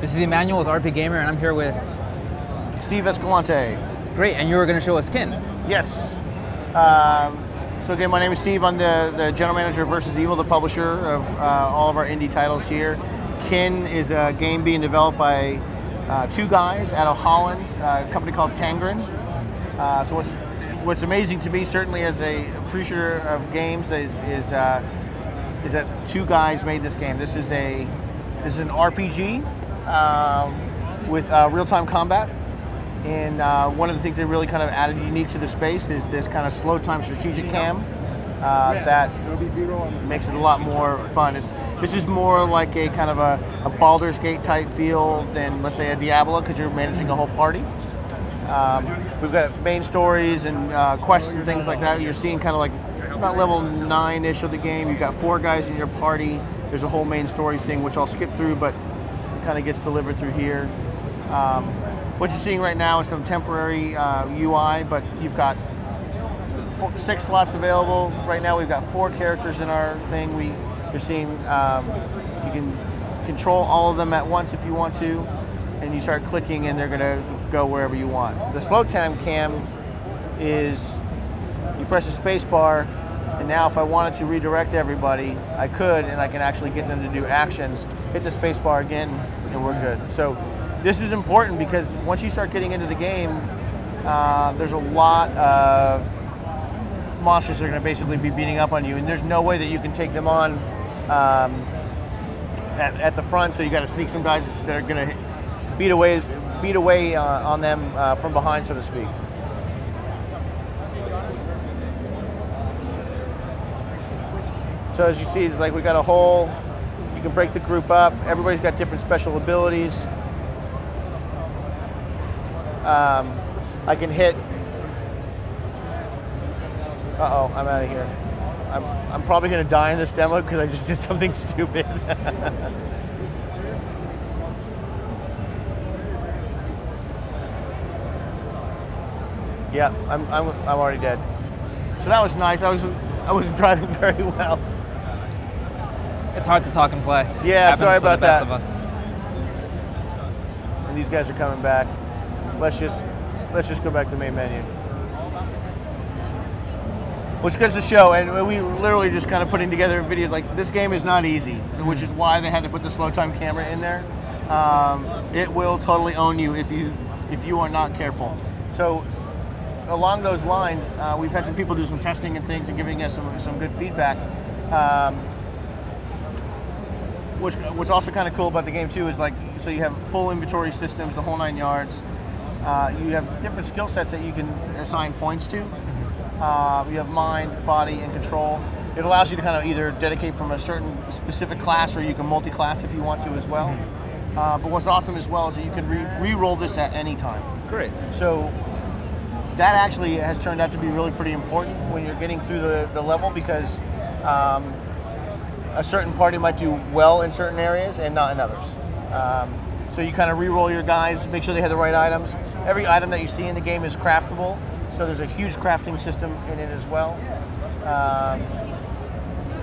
This is Emmanuel with RPGamer, and I'm here with Steve Escalante. Great, and you were going to show a skin. Yes. So again, my name is Steve. I'm the general manager of Versus Evil, the publisher of all of our indie titles here. Kin is a game being developed by two guys out of Holland, a company called Tangrin. So what's amazing to me, certainly as a appreciator of games, is that two guys made this game. This is an RPG with real-time combat. And one of the things they really kind of added unique to the space is this kind of slow-time strategic cam that makes it a lot more fun. This is more like a kind of a Baldur's Gate type feel than, let's say, a Diablo, because you're managing a whole party. We've got main stories and quests and things like that. You're seeing kind of like about level 9-ish of the game. You've got 4 guys in your party. There's a whole main story thing, which I'll skip through, but it kind of gets delivered through here. What you're seeing right now is some temporary UI, but you've got 6 slots available. Right now we've got 4 characters in our thing. You're seeing you can control all of them at once if you want to, and you start clicking and they're gonna go wherever you want. The slow time cam is you press the space bar, and now if I wanted to redirect everybody, I could, and I can actually get them to do actions. Hit the space bar again, and we're good. So this is important because once you start getting into the game, there's a lot of monsters that are going to basically be beating up on you, and there's no way that you can take them on at the front. So you got to sneak some guys that are going to beat away on them from behind, so to speak. So as you see, it's like we got a whole. You can break the group up. Everybody's got different special abilities. I can hit. Uh-oh, I'm out of here. I'm probably going to die in this demo because I just did something stupid. Yeah, I'm already dead. So that was nice. I wasn't driving very well. It's hard to talk and play. Yeah, sorry about that. Happens to the best of us. And these guys are coming back. Let's just go back to the main menu. Which goes to show, and we literally just kind of putting together a video, like this game is not easy, which is why they had to put the slow time camera in there. It will totally own you if you are not careful. So along those lines, we've had some people do some testing and things and giving us some good feedback. What's also kind of cool about the game too is like, so you have full inventory systems, the whole 9 yards. You have different skill sets that you can assign points to. You have mind, body, and control. It allows you to kind of either dedicate from a certain specific class, or you can multi-class if you want to as well. But what's awesome as well is that you can re-roll this at any time. Great. So that actually has turned out to be really pretty important when you're getting through the level, because a certain party might do well in certain areas and not in others. So you kind of re-roll your guys, make sure they have the right items. Every item that you see in the game is craftable, so there's a huge crafting system in it as well.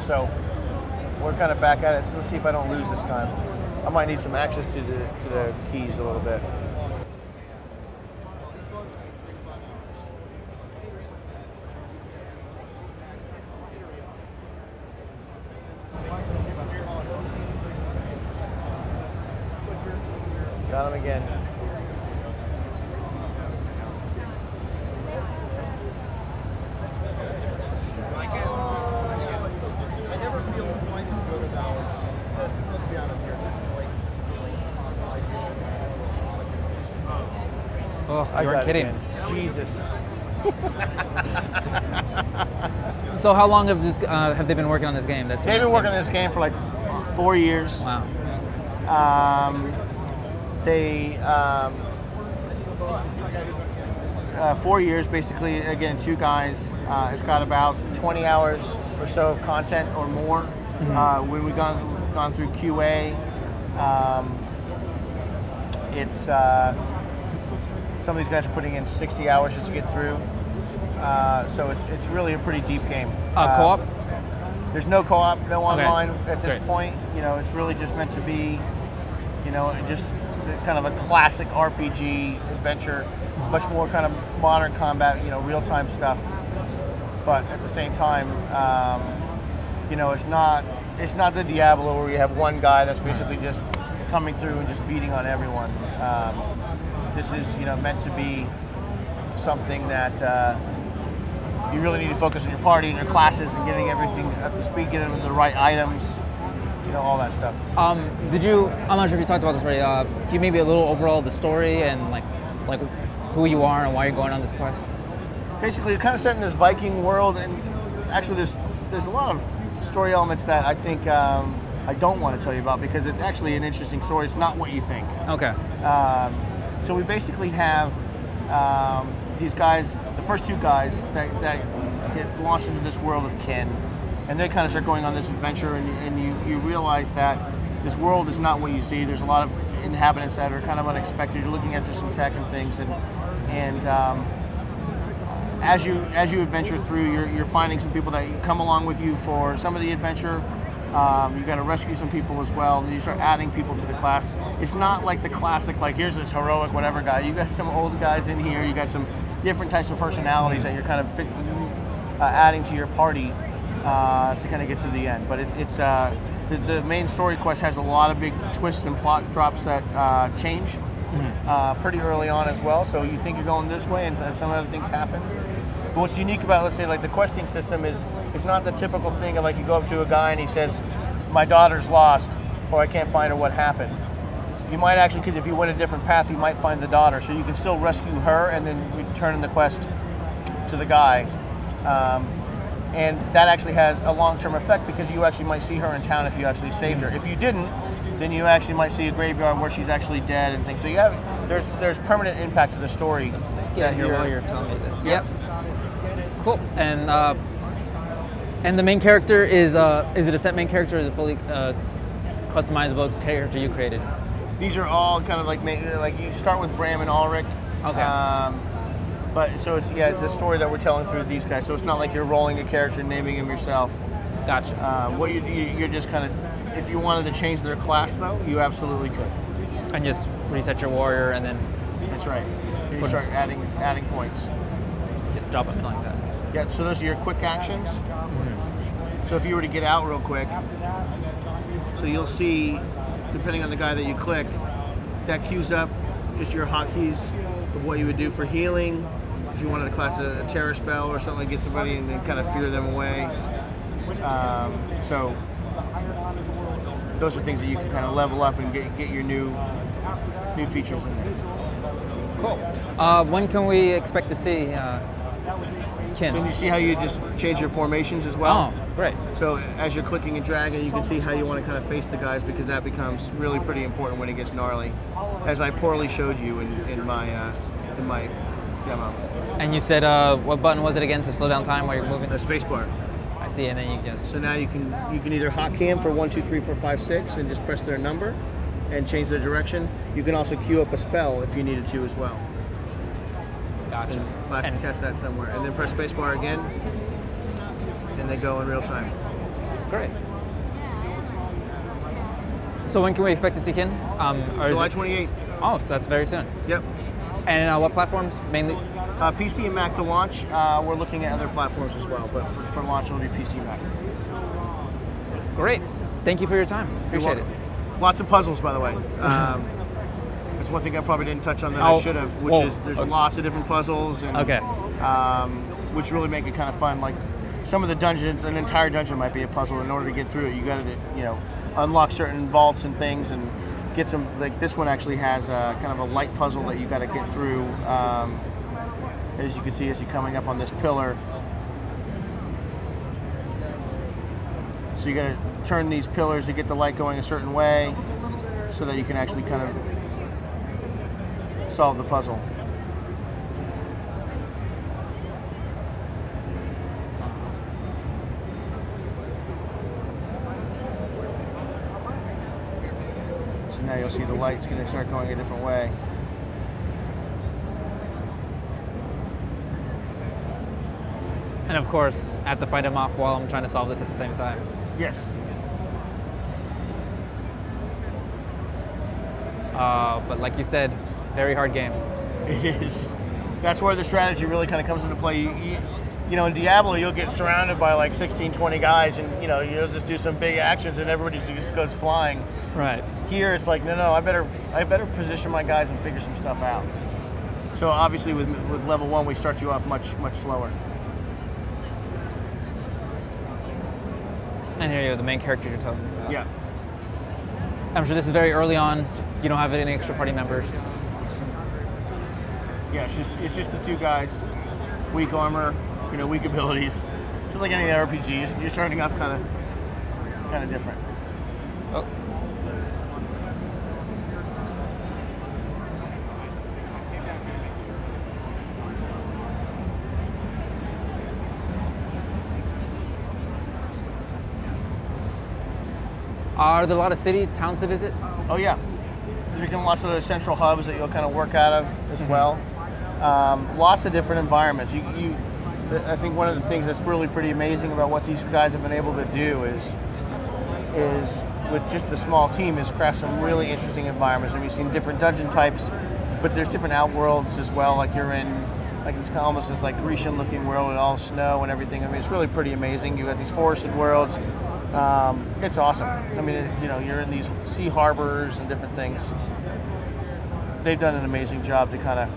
So we're kind of back at it, so let's see if I don't lose this time. I might need some access to the keys a little bit. Got him again. I never feel quite as good about this. Let's be honest here. This is like the least possible idea of Oh, you weren't kidding. Jesus. So how long have they been working on this game? They've been working on this game for like 4 years. Wow. 4 years, basically. Again, 2 guys. It's got about 20 hours or so of content or more. When we've gone through QA, it's some of these guys are putting in 60 hours just to get through. So it's really a pretty deep game. Co-op? There's no co-op, no online Okay. at this Great. point. You know, it's really just meant to be, You know, just kind of a classic RPG adventure, much more kind of modern combat, you know, real-time stuff. But at the same time, you know, it's not the Diablo where you have one guy that's basically just coming through and just beating on everyone. This is, you know, meant to be something that you really need to focus on your party and your classes and getting everything up to speed, getting them the right items, you know, all that stuff. I'm not sure if you talked about this already. Can you maybe a little overall the story and like who you are and why you're going on this quest? Basically, you're kind of set in this Viking world, and actually there's a lot of story elements that I think I don't want to tell you about because it's actually an interesting story. It's not what you think. Okay. So we basically have these guys, the first two guys that get launched into this world of kin, and they kind of start going on this adventure, and you realize that this world is not what you see. There's a lot of inhabitants that are kind of unexpected. You're looking at some tech and things, and as you adventure through, you're finding some people that come along with you for some of the adventure. You got to rescue some people as well, and you start adding people to the class. It's not like the classic, like here's this heroic whatever guy. You got some old guys in here. You got some different types of personalities that you're kind of adding to your party to kind of get to the end. But it's the main story quest has a lot of big twists and plot drops that change pretty early on as well. So you think you're going this way, and some other things happen. But what's unique about, let's say, like the questing system is it's not the typical thing of like you go up to a guy and he says, "My daughter's lost," or "I can't find her. What happened?" You might actually, because if you went a different path, you might find the daughter. So you can still rescue her and then return in the quest to the guy. And that actually has a long-term effect because you actually might see her in town if you actually saved her. If you didn't, then you actually might see a graveyard where she's actually dead and things. So you have there's permanent impact to the story. Let's get in here while you're telling me this. Yep. Cool. And the main character is it a set main character or is it fully customizable character you created? These are all kind of like you start with Bram and Ulrich. Okay. But so it's a story that we're telling through these guys. So it's not like you're rolling a character and naming him yourself. Gotcha. What you're just kind of, if you wanted to change their class though, you absolutely could. And just reset your warrior and then. That's right. You start adding points. Just drop them like that. Yeah. So those are your quick actions. So if you were to get out real quick, so you'll see, depending on the guy that you click, that queues up just your hotkeys of what you would do for healing. If you wanted to class a terror spell or something to get somebody and then kind of fear them away. So those are things that you can kind of level up and get your new features in there. Cool. When can we expect to see Kin? So you see how you just change your formations as well? Oh, great. So as you're clicking and dragging, you can see how you want to kind of face the guys because that becomes really pretty important when it gets gnarly, as I poorly showed you in my demo. And you said what button was it again to slow down time while you're moving? The spacebar. I see, and then you just. So now you can either hotkey them for 1, 2, 3, 4, 5, 6 and just press their number and change their direction. You can also queue up a spell if you needed to as well. Gotcha. And cast that somewhere, and then press spacebar again, and they go in real time. Great. So when can we expect to see Kin? July 28th. Oh, so that's very soon. Yep. And what platforms mainly? PC and Mac to launch. We're looking at other platforms as well, but for launch it'll be PC and Mac. Great. Thank you for your time. Appreciate it. Lots of puzzles, by the way. That's one thing I probably didn't touch on that I should have, which is there's lots of different puzzles, and which really make it kind of fun. Like some of the dungeons, an entire dungeon might be a puzzle. In order to get through it, you got to unlock certain vaults and things, and get some. Like this one actually has kind of a light puzzle that you got to get through. As you can see, as you're coming up on this pillar, so you got to turn these pillars to get the light going a certain way, so that you can actually kind of solve the puzzle. So now you'll see the light's going to start going a different way. And of course, I have to fight him off while I'm trying to solve this at the same time. Yes. But like you said, very hard game. It is. That's where the strategy really kind of comes into play. You know, in Diablo, you'll get surrounded by like 16, 20 guys, and you know, you'll just do some big actions, and everybody just goes flying. Right. Here, it's like, no, I better position my guys and figure some stuff out. So obviously, with level 1, we start you off much slower. And here you go, the main character you're talking about. Yeah. I'm sure this is very early on. You don't have any extra party members. Yeah, it's just the 2 guys, weak armor, you know, weak abilities. Just like any RPGs, you're starting off kind of different. Oh. Are there a lot of cities, towns to visit? Oh yeah, there's become lots of the central hubs that you'll kind of work out of as well. Lots of different environments. I think one of the things that's really pretty amazing about what these guys have been able to do is with just the small team is craft some really interesting environments. And we've seen different dungeon types, but there's different outworlds as well. Like you're in, like it's kind of almost this like Grecian-looking world with all snow and everything. I mean, it's really pretty amazing. You've got these forested worlds. It's awesome. I mean, you know, you're in these sea harbors and different things. They've done an amazing job to kind of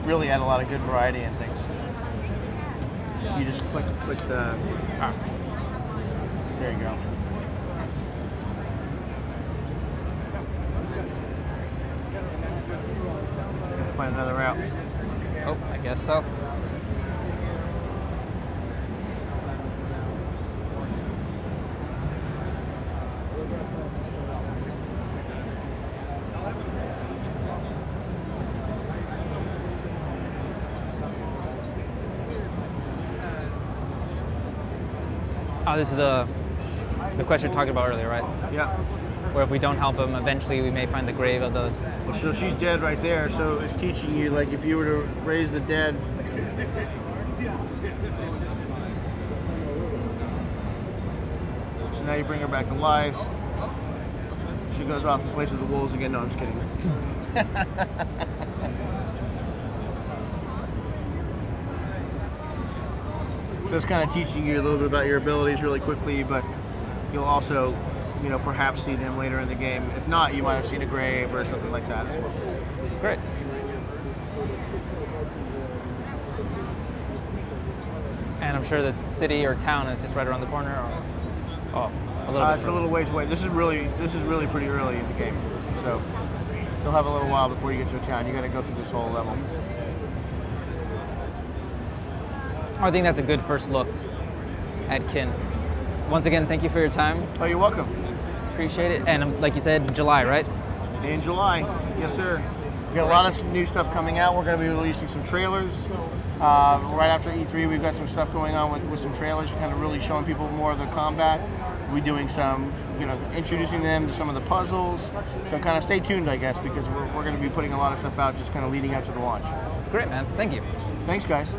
really add a lot of good variety and things. You just click the. There you go. Let's find another route. Oh, I guess so. Oh, this is the quest you're talking about earlier, right? Yeah. Where if we don't help him, eventually we may find the grave of the... Well, so she's dead right there, so it's teaching you, like, if you were to raise the dead. So now you bring her back to life. She goes off and plays with the wolves again. No, I'm just kidding. So it's kind of teaching you a little bit about your abilities really quickly, but you'll also, you know, perhaps see them later in the game. If not, you might have seen a grave or something like that as well. Great. And I'm sure the city or town is just right around the corner. Or, oh, a little bit. It's a little ways away. This is really pretty early in the game, so you'll have a little while before you get to a town. You got to go through this whole level. I think that's a good first look at Kin. Once again, thank you for your time. Oh, you're welcome. Appreciate it. And like you said, July, right? In July, yes, sir. We got a lot of new stuff coming out. We're going to be releasing some trailers. Right after E3, we've got some stuff going on with some trailers, kind of really showing people more of the combat. We're doing some, you know, introducing them to some of the puzzles. So kind of stay tuned, I guess, because we're going to be putting a lot of stuff out just kind of leading up to the launch. Great, man. Thank you. Thanks, guys.